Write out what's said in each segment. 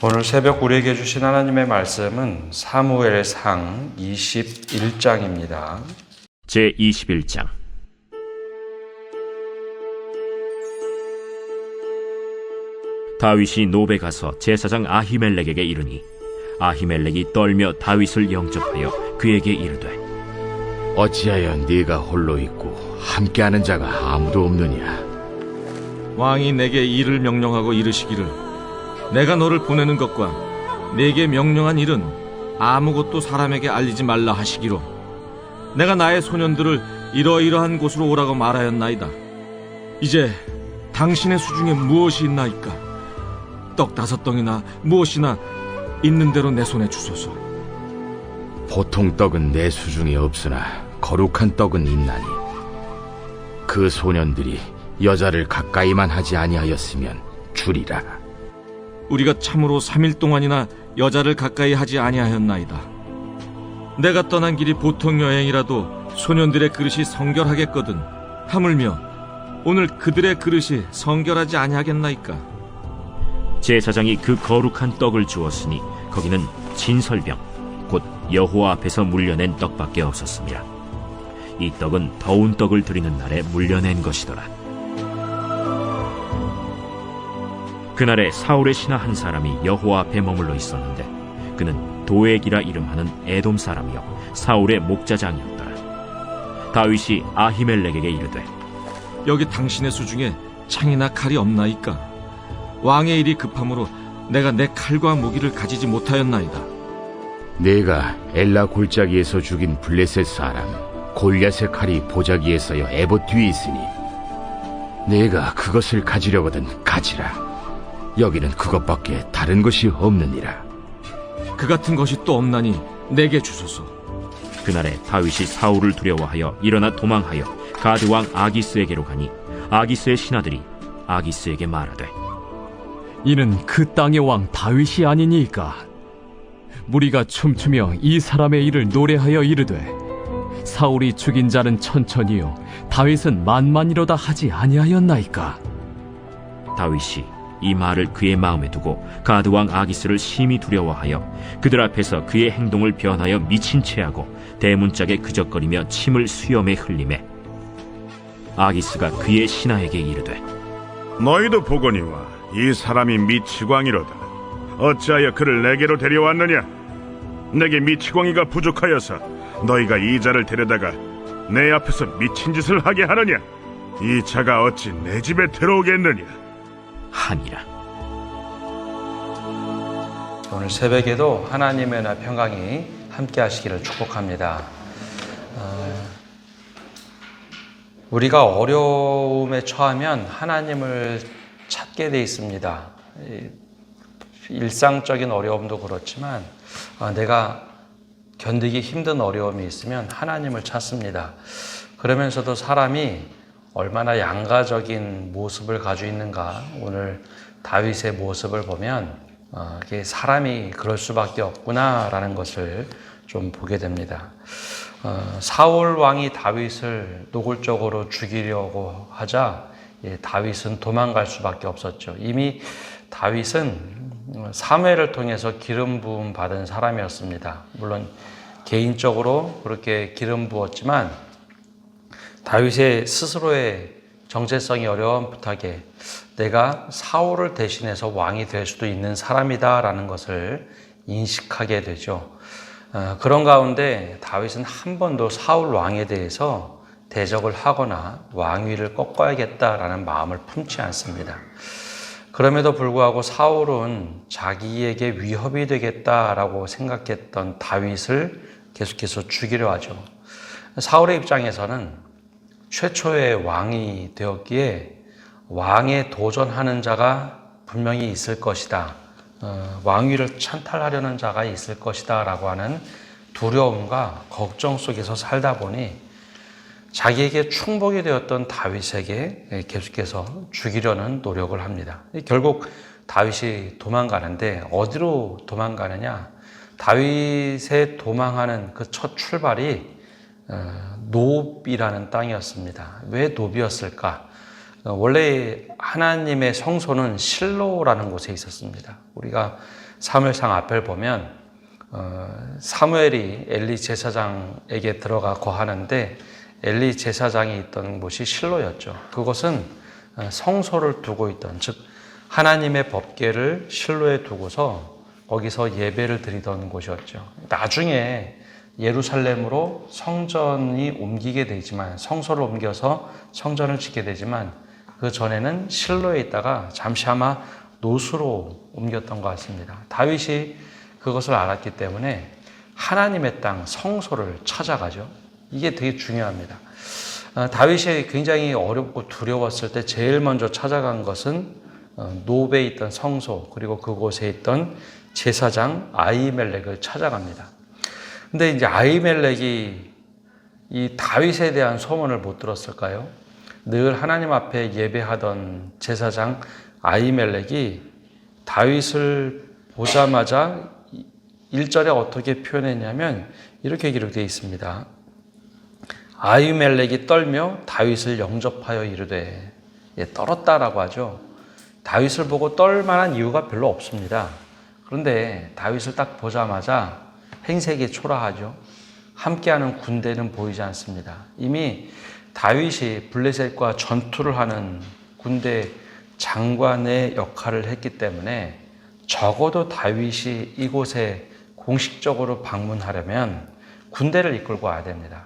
오늘 새벽 우리에게 주신 하나님의 말씀은 사무엘상 21장입니다. 제21장. 다윗이 노베 가서 제사장 아히멜렉에게 이르니 아히멜렉이 떨며 다윗을 영접하여 그에게 이르되 어찌하여 네가 홀로 있고 함께하는 자가 아무도 없느냐? 왕이 내게 일을 명령하고 이르시기를 내가 너를 보내는 것과 내게 명령한 일은 아무것도 사람에게 알리지 말라 하시기로 내가 나의 소년들을 이러이러한 곳으로 오라고 말하였나이다. 이제 당신의 수중에 무엇이 있나이까? 떡 5덩이나 무엇이나 있는 대로 내 손에 주소서. 보통 떡은 내 수중에 없으나 거룩한 떡은 있나니 그 소년들이 여자를 가까이만 하지 아니하였으면 주리라. 우리가 참으로 3일 동안이나 여자를 가까이 하지 아니하였나이다. 내가 떠난 길이 보통 여행이라도 소년들의 그릇이 성결하겠거든 하물며 오늘 그들의 그릇이 성결하지 아니하겠나이까? 제사장이 그 거룩한 떡을 주었으니 거기는 진설병 곧 여호와 앞에서 물려낸 떡밖에 없었습니다. 이 떡은 더운 떡을 드리는 날에 물려낸 것이더라. 그날에 사울의 신하 한 사람이 여호와 앞에 머물러 있었는데 그는 도액이라 이름하는 에돔 사람이요 사울의 목자장이었더라. 다윗이 아히멜렉에게 이르되 여기 당신의 수중에 창이나 칼이 없나이까? 왕의 일이 급함으로 내가 내 칼과 무기를 가지지 못하였나이다. 네가 엘라 골짜기에서 죽인 블레셋 사람 골리앗의 칼이 보자기에서여 에봇 뒤에 있으니 네가 그것을 가지려거든 가지라. 여기는 그것밖에 다른 것이 없느니라. 그 같은 것이 또 없나니 내게 주소서. 그날에 다윗이 사울을 두려워하여 일어나 도망하여 가드 왕 아기스에게로 가니 아기스의 신하들이 아기스에게 말하되 이는 그 땅의 왕 다윗이 아니니까? 무리가 춤추며 이 사람의 일을 노래하여 이르되 사울이 죽인 자는 천천히요 다윗은 만만이로다 하지 아니하였나이까? 다윗이 이 말을 그의 마음에 두고 가드 왕 아기스를 심히 두려워하여 그들 앞에서 그의 행동을 변하여 미친 채하고 대문짝에 그적거리며 침을 수염에 흘리매 아기스가 그의 신하에게 이르되 너희도 보거니와 이 사람이 미치광이로다. 어찌하여 그를 내게로 데려왔느냐? 내게 미치광이가 부족하여서 너희가 이 자를 데려다가 내 앞에서 미친 짓을 하게 하느냐? 이 자가 어찌 내 집에 들어오겠느냐? 하니라. 오늘 새벽에도 하나님의 은혜와 평강이 함께 하시기를 축복합니다. 우리가 어려움에 처하면 하나님을 찾게 돼 있습니다. 일상적인 어려움도 그렇지만 내가 견디기 힘든 어려움이 있으면 하나님을 찾습니다. 그러면서도 사람이 얼마나 양가적인 모습을 가지고 있는가, 오늘 다윗의 모습을 보면 사람이 그럴 수밖에 없구나라는 것을 좀 보게 됩니다. 사울 왕이 다윗을 노골적으로 죽이려고 하자 다윗은 도망갈 수밖에 없었죠. 이미 다윗은 사무엘을 통해서 기름 부음 받은 사람이었습니다. 물론 개인적으로 그렇게 기름 부었지만 다윗의 스스로의 정체성이 어려운 부탁에 내가 사울을 대신해서 왕이 될 수도 있는 사람이다라는 것을 인식하게 되죠. 그런 가운데 다윗은 한 번도 사울 왕에 대해서 대적을 하거나 왕위를 꺾어야겠다라는 마음을 품지 않습니다. 그럼에도 불구하고 사울은 자기에게 위협이 되겠다라고 생각했던 다윗을 계속해서 죽이려 하죠. 사울의 입장에서는 최초의 왕이 되었기에 왕에 도전하는 자가 분명히 있을 것이다. 왕위를 찬탈하려는 자가 있을 것이다 라고 하는 두려움과 걱정 속에서 살다 보니 자기에게 충복이 되었던 다윗에게 계속해서 죽이려는 노력을 합니다. 결국 다윗이 도망가는데 어디로 도망가느냐? 다윗의 도망하는 그 첫 출발이 노비라는 땅이었습니다. 왜 노비였을까? 원래 하나님의 성소는 실로라는 곳에 있었습니다. 우리가 사무엘상 앞을 보면 사무엘이 엘리 제사장에게 들어가 거하는데 엘리 제사장이 있던 곳이 실로였죠. 그곳은 성소를 두고 있던, 즉 하나님의 법궤를 실로에 두고서 거기서 예배를 드리던 곳이었죠. 나중에 예루살렘으로 성전이 옮기게 되지만, 성소를 옮겨서 성전을 짓게 되지만 그 전에는 실로에 있다가 잠시 아마 노수로 옮겼던 것 같습니다. 다윗이 그것을 알았기 때문에 하나님의 땅 성소를 찾아가죠. 이게 되게 중요합니다. 다윗이 굉장히 어렵고 두려웠을 때 제일 먼저 찾아간 것은 노베에 있던 성소, 그리고 그곳에 있던 제사장 아히멜렉을 찾아갑니다. 근데 이제 아히멜렉이 이 다윗에 대한 소문을 못 들었을까요? 늘 하나님 앞에 예배하던 제사장 아히멜렉이 다윗을 보자마자 1절에 어떻게 표현했냐면 이렇게 기록되어 있습니다. 아히멜렉이 떨며 다윗을 영접하여 이르되, 떨었다라고 하죠. 다윗을 보고 떨 만한 이유가 별로 없습니다. 그런데 다윗을 딱 보자마자 행색이 초라하죠. 함께하는 군대는 보이지 않습니다. 이미 다윗이 블레셋과 전투를 하는 군대 장관의 역할을 했기 때문에 적어도 다윗이 이곳에 공식적으로 방문하려면 군대를 이끌고 와야 됩니다.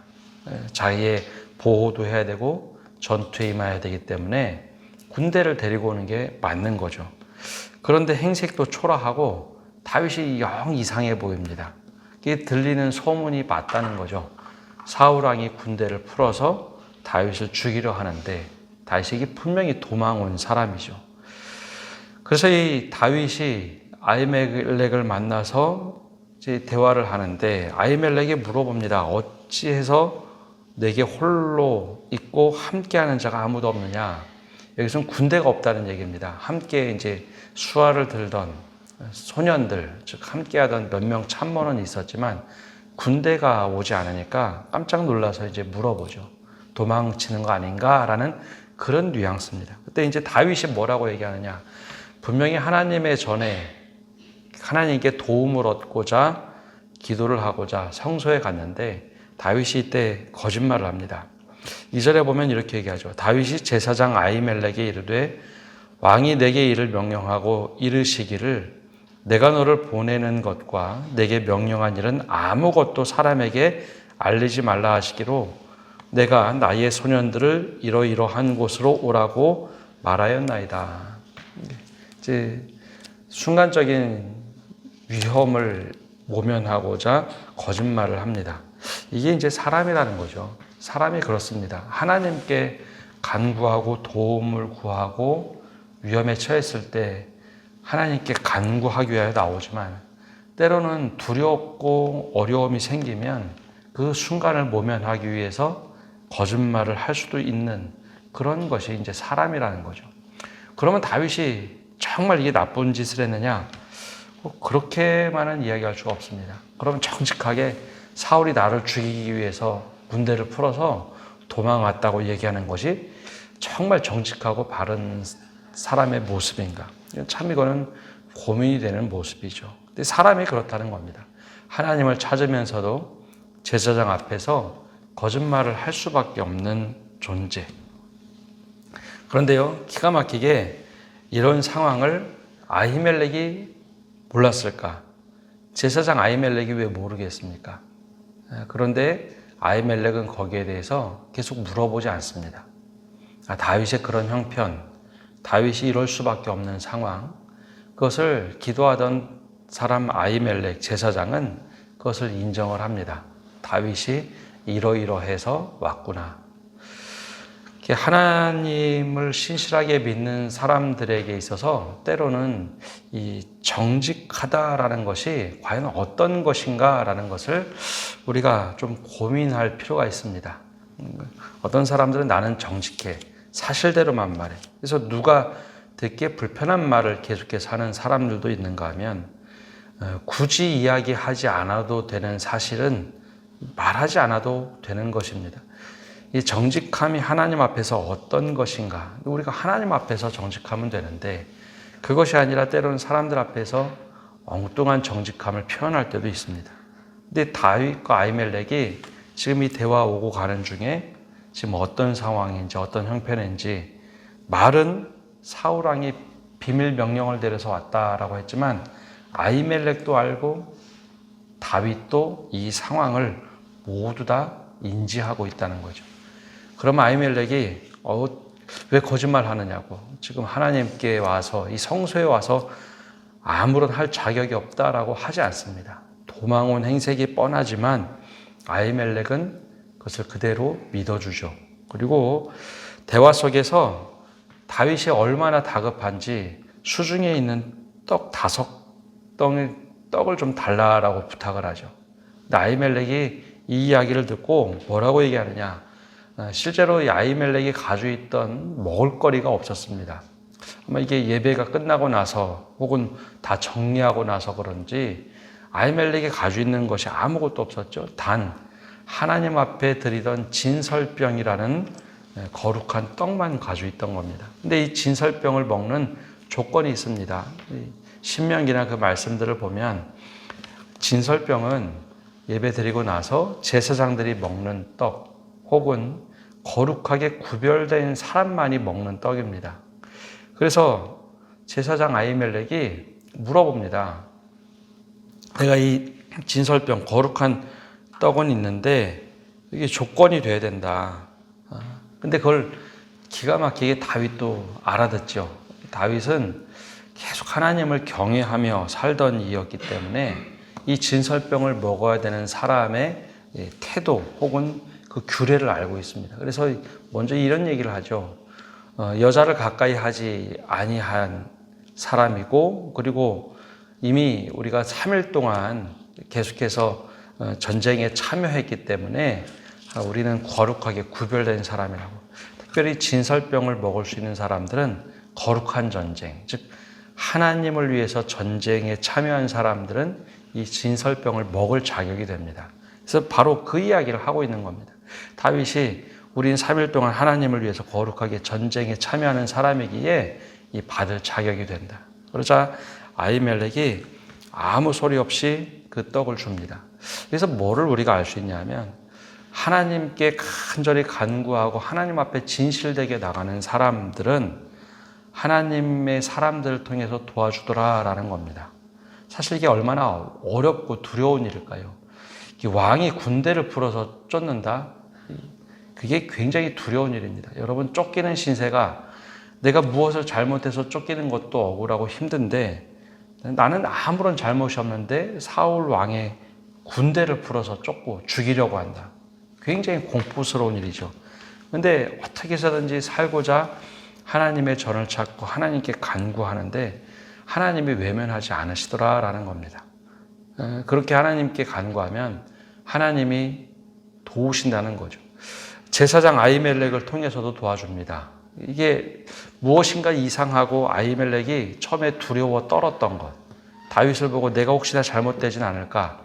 자기의 보호도 해야 되고 전투에 임해야 되기 때문에 군대를 데리고 오는 게 맞는 거죠. 그런데 행색도 초라하고 다윗이 영 이상해 보입니다. 이게 들리는 소문이 맞다는 거죠. 사울왕이 군대를 풀어서 다윗을 죽이려 하는데 다윗이 분명히 도망 온 사람이죠. 그래서 이 다윗이 아히멜렉을 만나서 이제 대화를 하는데 아히멜렉이 물어봅니다. 어찌해서 내게 홀로 있고 함께하는 자가 아무도 없느냐? 여기서는 군대가 없다는 얘기입니다. 함께 이제 수화를 들던 소년들, 즉 함께하던 몇 명 참모는 있었지만 군대가 오지 않으니까 깜짝 놀라서 이제 물어보죠. 도망치는 거 아닌가라는 그런 뉘앙스입니다. 그때 이제 다윗이 뭐라고 얘기하느냐? 분명히 하나님의 전에 하나님께 도움을 얻고자 기도를 하고자 성소에 갔는데 다윗이 이때 거짓말을 합니다. 2절에 보면 이렇게 얘기하죠. 다윗이 제사장 아히멜렉에게 이르되 왕이 내게 이를 명령하고 이르시기를 내가 너를 보내는 것과 내게 명령한 일은 아무것도 사람에게 알리지 말라 하시기로 내가 나의 소년들을 이러이러한 곳으로 오라고 말하였나이다. 이제 순간적인 위험을 모면하고자 거짓말을 합니다. 이게 이제 사람이라는 거죠. 사람이 그렇습니다. 하나님께 간구하고 도움을 구하고 위험에 처했을 때 하나님께 간구하기 위하여 나오지만 때로는 두렵고 어려움이 생기면 그 순간을 모면하기 위해서 거짓말을 할 수도 있는 그런 것이 이제 사람이라는 거죠. 그러면 다윗이 정말 이게 나쁜 짓을 했느냐? 그렇게만은 이야기할 수가 없습니다. 그러면 정직하게 사울이 나를 죽이기 위해서 군대를 풀어서 도망왔다고 얘기하는 것이 정말 정직하고 바른 사람의 모습인가? 참 이거는 고민이 되는 모습이죠. 근데 사람이 그렇다는 겁니다. 하나님을 찾으면서도 제사장 앞에서 거짓말을 할 수밖에 없는 존재. 그런데요, 기가 막히게 이런 상황을 아히멜렉이 몰랐을까? 제사장 아히멜렉이 왜 모르겠습니까? 그런데 아히멜렉은 거기에 대해서 계속 물어보지 않습니다. 다윗의 그런 형편, 다윗이 이럴 수밖에 없는 상황, 그것을 기도하던 사람 아히멜렉 제사장은 그것을 인정을 합니다. 다윗이 이러이러해서 왔구나. 하나님을 신실하게 믿는 사람들에게 있어서 때로는 이 정직하다라는 것이 과연 어떤 것인가라는 것을 우리가 좀 고민할 필요가 있습니다. 어떤 사람들은 나는 정직해, 사실대로만 말해. 그래서 누가 듣기에 불편한 말을 계속해서 하는 사람들도 있는가 하면 굳이 이야기하지 않아도 되는 사실은 말하지 않아도 되는 것입니다. 이 정직함이 하나님 앞에서 어떤 것인가? 우리가 하나님 앞에서 정직하면 되는데 그것이 아니라 때로는 사람들 앞에서 엉뚱한 정직함을 표현할 때도 있습니다. 근데 다윗과 아히멜렉이 지금 이 대화 오고 가는 중에 지금 어떤 상황인지 어떤 형편인지, 말은 사울 왕이 비밀 명령을 내려서 왔다라고 했지만 아히멜렉도 알고 다윗도 이 상황을 모두 다 인지하고 있다는 거죠. 그러면 아히멜렉이 왜 거짓말 하느냐고, 지금 하나님께 와서 이 성소에 와서 아무런 할 자격이 없다라고 하지 않습니다. 도망 온 행색이 뻔하지만 아히멜렉은 그것을 그대로 믿어주죠. 그리고 대화 속에서 다윗이 얼마나 다급한지 수중에 있는 떡 5덩이 떡을 좀 달라라고 부탁을 하죠. 근데 아히멜렉이 이 이야기를 듣고 뭐라고 얘기하느냐, 실제로 이 아히멜렉이 가지고 있던 먹을거리가 없었습니다. 아마 이게 예배가 끝나고 나서 혹은 다 정리하고 나서 그런지 아히멜렉이 가지고 있는 것이 아무것도 없었죠. 단 하나님 앞에 드리던 진설병이라는 거룩한 떡만 가지고 있던 겁니다. 근데 이 진설병을 먹는 조건이 있습니다. 신명기나 그 말씀들을 보면 진설병은 예배 드리고 나서 제사장들이 먹는 떡 혹은 거룩하게 구별된 사람만이 먹는 떡입니다. 그래서 제사장 아히멜렉이 물어봅니다. 내가 이 진설병, 거룩한 떡은 있는데 이게 조건이 돼야 된다. 근데 그걸 기가 막히게 다윗도 알아듣죠. 다윗은 계속 하나님을 경외하며 살던 이였기 때문에 이 진설병을 먹어야 되는 사람의 태도 혹은 그 규례를 알고 있습니다. 그래서 먼저 이런 얘기를 하죠. 여자를 가까이 하지 아니한 사람이고, 그리고 이미 우리가 3일 동안 계속해서 전쟁에 참여했기 때문에 우리는 거룩하게 구별된 사람이라고. 특별히 진설병을 먹을 수 있는 사람들은 거룩한 전쟁, 즉 하나님을 위해서 전쟁에 참여한 사람들은 이 진설병을 먹을 자격이 됩니다. 그래서 바로 그 이야기를 하고 있는 겁니다. 다윗이 우린 3일 동안 하나님을 위해서 거룩하게 전쟁에 참여하는 사람이기에 이 받을 자격이 된다. 그러자 아히멜렉이 아무 소리 없이 그 떡을 줍니다. 그래서 뭐를 우리가 알 수 있냐면 하나님께 간절히 간구하고 하나님 앞에 진실되게 나가는 사람들은 하나님의 사람들을 통해서 도와주더라라는 겁니다. 사실 이게 얼마나 어렵고 두려운 일일까요? 왕이 군대를 풀어서 쫓는다? 그게 굉장히 두려운 일입니다. 여러분, 쫓기는 신세가 내가 무엇을 잘못해서 쫓기는 것도 억울하고 힘든데 나는 아무런 잘못이 없는데 사울 왕의 군대를 풀어서 쫓고 죽이려고 한다. 굉장히 공포스러운 일이죠. 그런데 어떻게 해서든지 살고자 하나님의 전을 찾고 하나님께 간구하는데 하나님이 외면하지 않으시더라라는 겁니다. 그렇게 하나님께 간구하면 하나님이 도우신다는 거죠. 제사장 아히멜렉을 통해서도 도와줍니다. 이게 무엇인가 이상하고 아히멜렉이 처음에 두려워 떨었던 것, 다윗을 보고 내가 혹시나 잘못되진 않을까,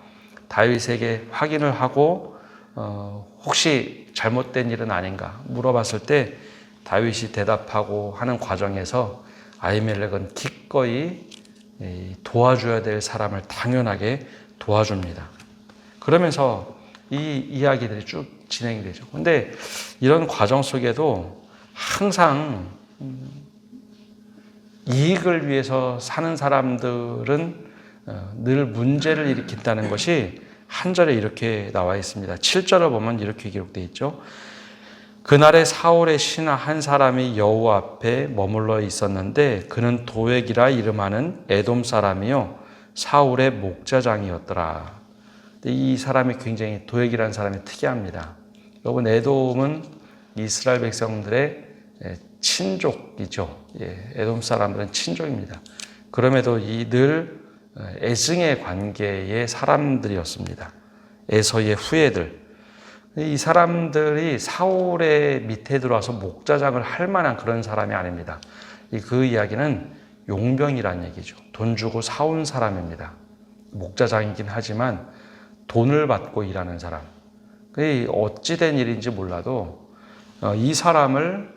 다윗에게 확인을 하고 혹시 잘못된 일은 아닌가 물어봤을 때 다윗이 대답하고 하는 과정에서 아히멜렉은 기꺼이 도와줘야 될 사람을 당연하게 도와줍니다. 그러면서 이 이야기들이 쭉 진행이 되죠. 근데 이런 과정 속에도 항상 이익을 위해서 사는 사람들은 늘 문제를 일으킨다는 것이 한 절에 이렇게 나와 있습니다. 7절을 보면 이렇게 기록되어 있죠. 그날에 사울의 신하 한 사람이 여호와 앞에 머물러 있었는데 그는 도액이라 이름하는 에돔 사람이요 사울의 목자장이었더라. 이 사람이 굉장히, 도액이라는 사람이 특이합니다. 여러분, 에돔은 이스라엘 백성들의 친족이죠. 에돔 사람들은 친족입니다. 그럼에도 이 늘 애증의 관계의 사람들이었습니다. 에서의 후예들. 이 사람들이 사울의 밑에 들어와서 목자장을 할 만한 그런 사람이 아닙니다. 그 이야기는 용병이란 얘기죠. 돈 주고 사온 사람입니다. 목자장이긴 하지만 돈을 받고 일하는 사람. 그게 어찌된 일인지 몰라도 이 사람을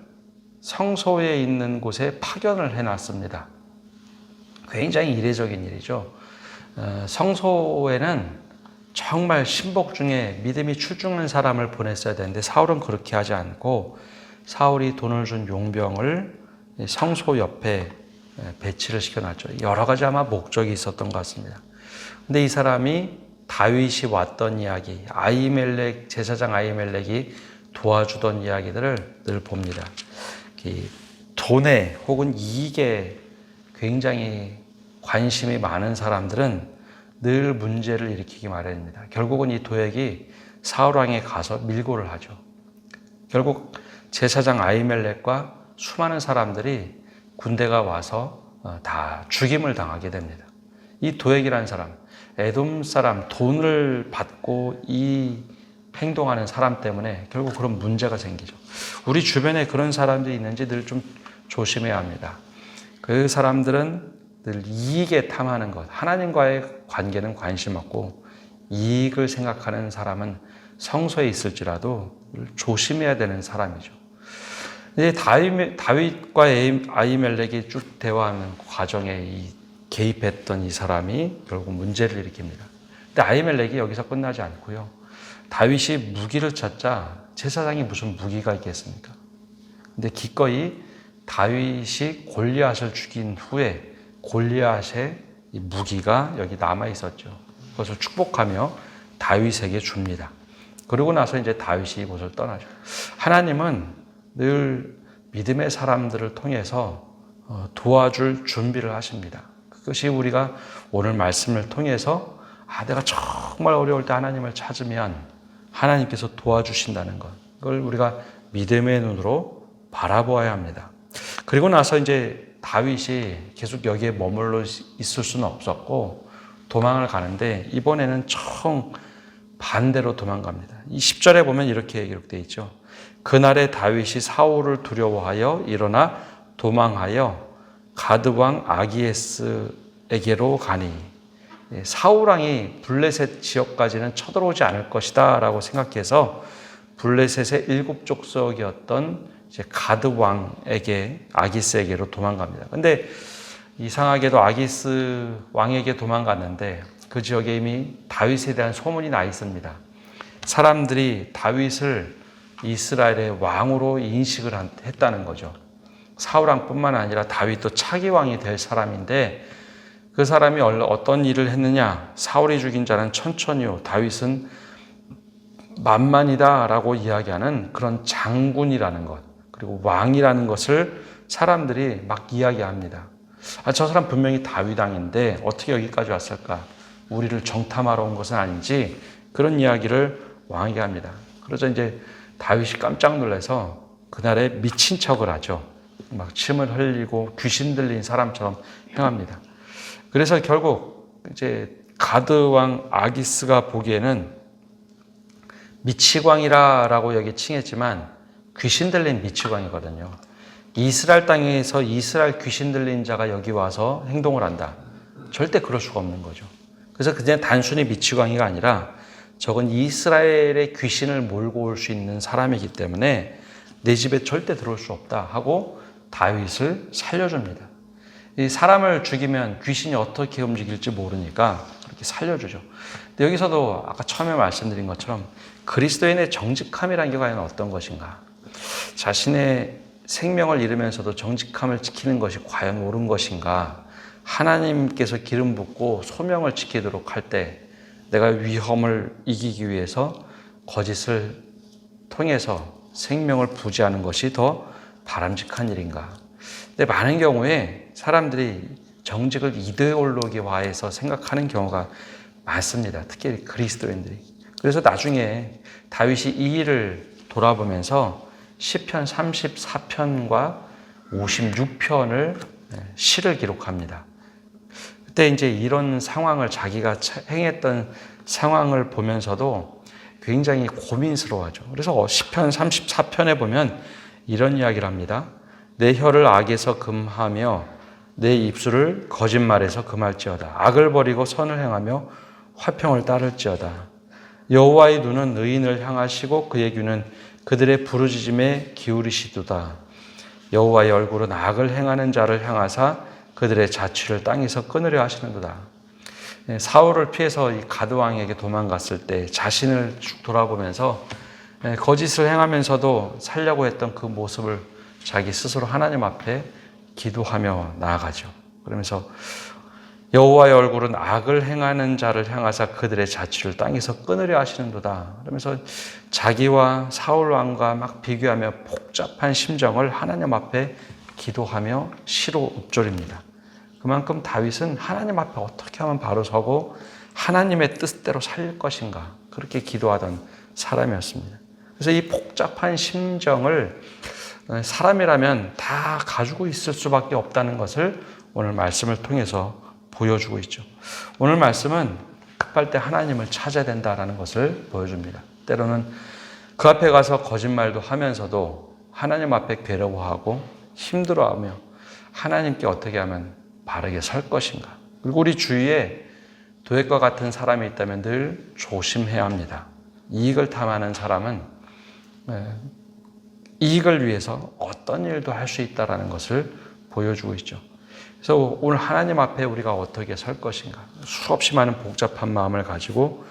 성소에 있는 곳에 파견을 해놨습니다. 굉장히 이례적인 일이죠. 성소에는 정말 신복 중에 믿음이 출중한 사람을 보냈어야 되는데 사울은 그렇게 하지 않고 사울이 돈을 준 용병을 성소 옆에 배치를 시켜놨죠. 여러 가지 아마 목적이 있었던 것 같습니다. 근데 이 사람이 다윗이 왔던 이야기, 아히멜렉, 제사장 아히멜렉이 도와주던 이야기들을 늘 봅니다. 돈에 혹은 이익에 굉장히 관심이 많은 사람들은 늘 문제를 일으키기 마련입니다. 결국은 이 도액이 사울왕에 가서 밀고를 하죠. 결국 제사장 아히멜렉과 수많은 사람들이 군대가 와서 다 죽임을 당하게 됩니다. 이 도액이라는 사람, 에돔 사람, 돈을 받고 이 행동하는 사람 때문에 결국 그런 문제가 생기죠. 우리 주변에 그런 사람들이 있는지 늘 좀 조심해야 합니다. 그 사람들은 늘 이익에 탐하는 것, 하나님과의 관계는 관심 없고 이익을 생각하는 사람은 성소에 있을지라도 조심해야 되는 사람이죠. 이제 다윗과 아히멜렉이 쭉 대화하는 과정에 개입했던 이 사람이 결국 문제를 일으킵니다. 근데 아히멜렉이 여기서 끝나지 않고요. 다윗이 무기를 찾자 제사장이 무슨 무기가 있겠습니까? 근데 기꺼이 다윗이 골리앗을 죽인 후에 골리앗의 이 무기가 여기 남아 있었죠. 그것을 축복하며 다윗에게 줍니다. 그러고 나서 이제 다윗이 이곳을 떠나죠. 하나님은 늘 믿음의 사람들을 통해서 도와줄 준비를 하십니다. 그것이 우리가 오늘 말씀을 통해서 내가 정말 어려울 때 하나님을 찾으면 하나님께서 도와주신다는 것, 그걸 우리가 믿음의 눈으로 바라보아야 합니다. 그리고 나서 이제 다윗이 계속 여기에 머물러 있을 수는 없었고 도망을 가는데 이번에는 반대로 도망갑니다. 이 10절에 보면 이렇게 기록되어 있죠. 그날에 다윗이 사울을 두려워하여 일어나 도망하여 가드왕 아기에스에게로 가니, 사울왕이 블레셋 지역까지는 쳐들어오지 않을 것이다 라고 생각해서 블레셋의 7족속이었던 이제 가드왕에게, 아기스에게로 도망갑니다. 근데 이상하게도 아기스 왕에게 도망갔는데 그 지역에 이미 다윗에 대한 소문이 나 있습니다. 사람들이 다윗을 이스라엘의 왕으로 인식을 했다는 거죠. 사울왕뿐만 아니라 다윗도 차기 왕이 될 사람인데 그 사람이 어떤 일을 했느냐, 사울이 죽인 자는 천천히요 다윗은 만만이다 라고 이야기하는 그런 장군이라는 것, 그리고 왕이라는 것을 사람들이 막 이야기합니다. 저 사람 분명히 다윗 왕인데 어떻게 여기까지 왔을까, 우리를 정탐하러 온 것은 아닌지, 그런 이야기를 왕에게 합니다. 그러자 이제 다윗이 깜짝 놀라서 그날에 미친 척을 하죠. 막 침을 흘리고 귀신 들린 사람처럼 행합니다. 그래서 결국 이제 가드 왕 아기스가 보기에는 미치광이라고 여기 칭했지만 귀신 들린 미치광이거든요. 이스라엘 땅에서 이스라엘 귀신 들린 자가 여기 와서 행동을 한다. 절대 그럴 수가 없는 거죠. 그래서 그냥 단순히 미치광이가 아니라 저건 이스라엘의 귀신을 몰고 올 수 있는 사람이기 때문에 내 집에 절대 들어올 수 없다 하고 다윗을 살려줍니다. 이 사람을 죽이면 귀신이 어떻게 움직일지 모르니까 그렇게 살려주죠. 근데 여기서도 아까 처음에 말씀드린 것처럼 그리스도인의 정직함이라는 게 과연 어떤 것인가? 자신의 생명을 잃으면서도 정직함을 지키는 것이 과연 옳은 것인가? 하나님께서 기름 붓고 소명을 지키도록 할 때 내가 위험을 이기기 위해서 거짓을 통해서 생명을 부지하는 것이 더 바람직한 일인가? 근데 많은 경우에 사람들이 정직을 이데올로기화해서 생각하는 경우가 많습니다. 특히 그리스도인들이. 그래서 나중에 다윗이 이 일을 돌아보면서 시편 34편과 56편을 시를 기록합니다. 그때 이제 이런 상황을, 자기가 행했던 상황을 보면서도 굉장히 고민스러워하죠. 그래서 시편 34편에 보면 이런 이야기를 합니다. 내 혀를 악에서 금하며 내 입술을 거짓말에서 금할지어다. 악을 버리고 선을 행하며 화평을 따를지어다. 여호와의 눈은 의인을 향하시고 그의 귀는 그들의 부르짖음에 기울이시도다. 여호와의 얼굴은 악을 행하는 자를 향하사 그들의 자취를 땅에서 끊으려 하시는도다. 사울을 피해서 이 가드 왕에게 도망갔을 때 자신을 쭉 돌아보면서 거짓을 행하면서도 살려고 했던 그 모습을 자기 스스로 하나님 앞에 기도하며 나아가죠. 그러면서 여호와의 얼굴은 악을 행하는 자를 향하사 그들의 자취를 땅에서 끊으려 하시는도다. 그러면서 자기와 사울 왕과 막 비교하며 복잡한 심정을 하나님 앞에 기도하며 시로 읊조립니다. 그만큼 다윗은 하나님 앞에 어떻게 하면 바로 서고 하나님의 뜻대로 살릴 것인가 그렇게 기도하던 사람이었습니다. 그래서 이 복잡한 심정을 사람이라면 다 가지고 있을 수밖에 없다는 것을 오늘 말씀을 통해서 보여주고 있죠. 오늘 말씀은 급할 때 하나님을 찾아야 된다는 것을 보여줍니다. 때로는 그 앞에 가서 거짓말도 하면서도 하나님 앞에 괴로워하고 힘들어하며 하나님께 어떻게 하면 바르게 설 것인가. 그리고 우리 주위에 도액과 같은 사람이 있다면 늘 조심해야 합니다. 이익을 탐하는 사람은 이익을 위해서 어떤 일도 할 수 있다는 것을 보여주고 있죠. 그래서 오늘 하나님 앞에 우리가 어떻게 설 것인가. 수없이 많은 복잡한 마음을 가지고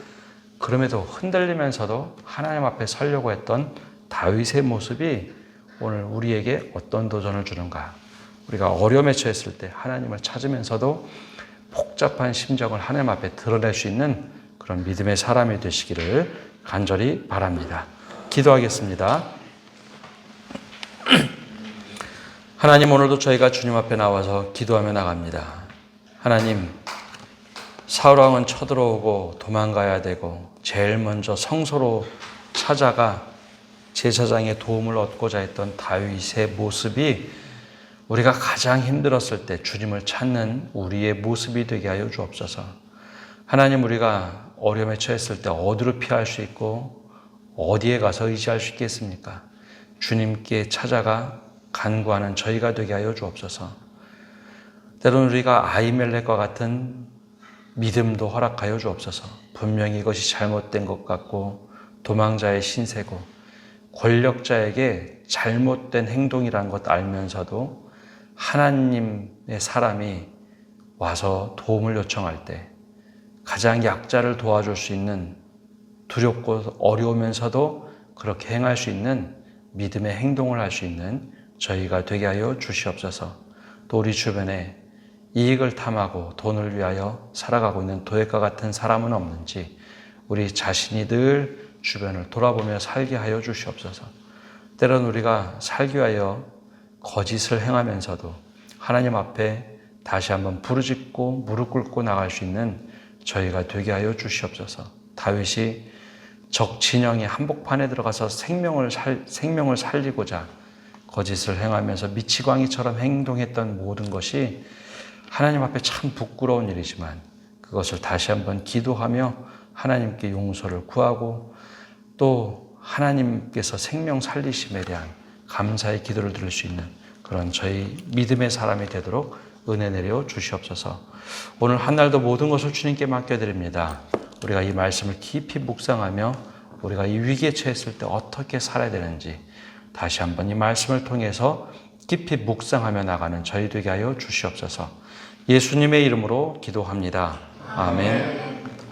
그럼에도 흔들리면서도 하나님 앞에 서려고 했던 다윗의 모습이 오늘 우리에게 어떤 도전을 주는가. 우리가 어려움에 처했을 때 하나님을 찾으면서도 복잡한 심정을 하나님 앞에 드러낼 수 있는 그런 믿음의 사람이 되시기를 간절히 바랍니다. 기도하겠습니다. 하나님, 오늘도 저희가 주님 앞에 나와서 기도하며 나갑니다. 하나님, 사울왕은 쳐들어오고 도망가야 되고 제일 먼저 성소로 찾아가 제사장의 도움을 얻고자 했던 다윗의 모습이 우리가 가장 힘들었을 때 주님을 찾는 우리의 모습이 되게 하여 주옵소서. 하나님, 우리가 어려움에 처했을 때 어디로 피할 수 있고 어디에 가서 의지할 수 있겠습니까? 주님께 찾아가 간구하는 저희가 되게 하여 주옵소서. 때로는 우리가 아히멜렉과 같은 믿음도 허락하여 주옵소서. 분명히 이것이 잘못된 것 같고 도망자의 신세고 권력자에게 잘못된 행동이라는 것 알면서도 하나님의 사람이 와서 도움을 요청할 때 가장 약자를 도와줄 수 있는 두렵고 어려우면서도 그렇게 행할 수 있는 믿음의 행동을 할 수 있는 저희가 되게 하여 주시옵소서. 또 우리 주변에 이익을 탐하고 돈을 위하여 살아가고 있는 도액과 같은 사람은 없는지 우리 자신이 늘 주변을 돌아보며 살게 하여 주시옵소서. 때로는 우리가 살기 위하여 거짓을 행하면서도 하나님 앞에 다시 한번 부르짖고 무릎 꿇고 나갈 수 있는 저희가 되게 하여 주시옵소서. 다윗이 적 진영의 한복판에 들어가서 생명을 살리고자 거짓을 행하면서 미치광이처럼 행동했던 모든 것이 하나님 앞에 참 부끄러운 일이지만 그것을 다시 한번 기도하며 하나님께 용서를 구하고 또 하나님께서 생명 살리심에 대한 감사의 기도를 드릴 수 있는 그런 저희 믿음의 사람이 되도록 은혜 내려 주시옵소서. 오늘 한 날도 모든 것을 주님께 맡겨드립니다. 우리가 이 말씀을 깊이 묵상하며 우리가 이 위기에 처했을 때 어떻게 살아야 되는지 다시 한번 이 말씀을 통해서 깊이 묵상하며 나가는 저희 되게 하여 주시옵소서. 예수님의 이름으로 기도합니다. 아멘.